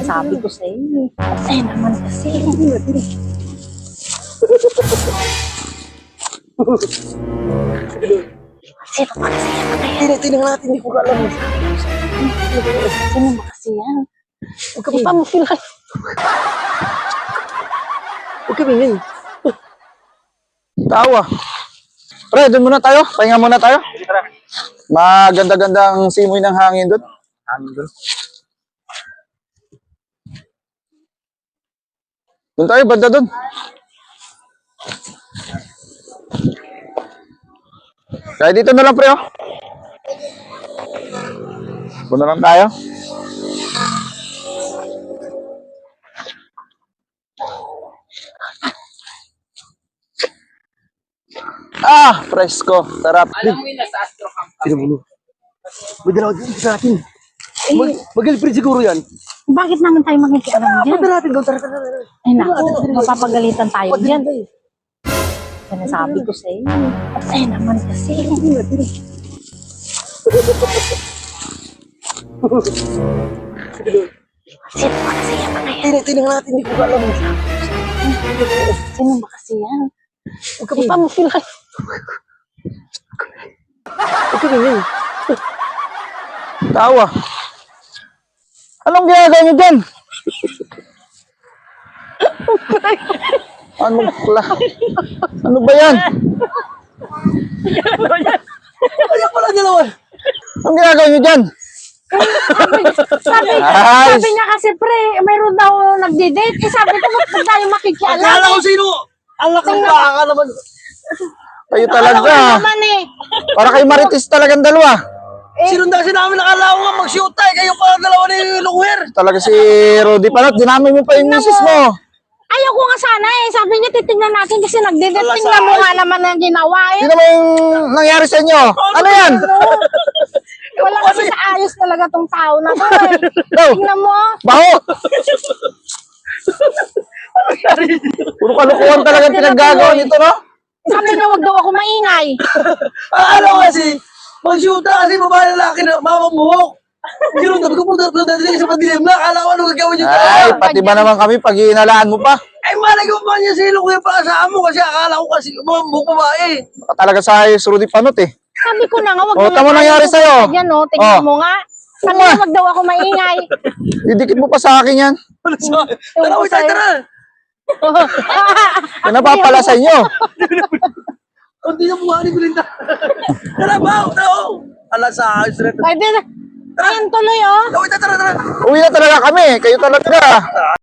Sabi ko sa iyo. Ay naman kasi. Sino ba kasi yan? Tingnan natin, hindi ko alam. Sino ba kasi yan? Huwag ka pa mo feel like. Huwag kami ngayon. Tawa. Pre, doon muna tayo. Pahinga muna tayo. Maganda-gandang simoy ng hangin doon. Hangin doon. Doon tayo, banda doon. Kaya dito na lang, pre, oh. Doon na lang tayo. Ah, presko. Sarap. Alam mo yun, nasa Astro Camp kami. Tingnan mo. May dalawa din sa atin. Mag-girlfriend siguro yan. Bakit naman tayo magkikialam dyan? Punta natin doon. Tara. Ay naku, mapapagalitan tayo dyan. Sinasabi ko sa iyo. Ay naman kasi. Sino ba kasi yan? Tingnan natin, hindi ko alam. Sino ba kasi yan? Huwag ka pa mo feel like. Huwag kami ngayon. Tawa. Anong ginagawa niyo dyan? Ano ba yan? Ayaw pala dalawa. Anong ginagawa niyo dyan? Sabi niya kasi pre, mayroon daw nagde-date. Eh sabi ko, ba't tayo makikialam? Akala ko sino. Ang laking baka naman. Kayo talaga. Naman eh. Para kay Marites talagang dalawa. Sinundan kasi namin nakala ko nga mag-shoot tayo. Kayo pala dalawa ni Lungwer. Talaga si Rudy Panot. Dinamay mo pa yung misis mo. Ayaw ko nga sana eh. Sabi niya, titignan natin kasi nagde-date. Tingnan mo nga naman ang ginawa eh. Sino ba yung nangyari sa inyo? Ano yan? Wala kasi sa ayos talaga tong tao na to eh. No. Tingnan mo. Baho! Puro kalukuhan talaga pinaggagawa nito, no? Sabi niya, wag daw ako maingay. Akala ko kasi mag-shoot na kasi babae lalaki na mamamuhok. Pero sabi ko punta din sa padilim na. Akala ko ano gagawin niyo. Ay, pati ba naman kami pag hinalaan mo pa? Ay, malay ko pa niya si Lungwer para sa amo kasi akala ko kasi mamamuhok babae. Baka talaga sa ayos Rudy Panot eh. Sabi ko na nga, wag Oh, tama tayo nangyari sa'yo. Yan oh, tingnan Oh. mo nga. Sabi niya, wag daw ako maingay. Didikit mo pa sa akin yan. Tara, uy, tara. Yan napapala sa inyo. Hindi na buhani ko rin na. Tara, bao, tao. Ala sa ayos rin. Ay, din. Ayan tuloy oh. Uy, tara. Uwi na talaga kami. Kayo talaga.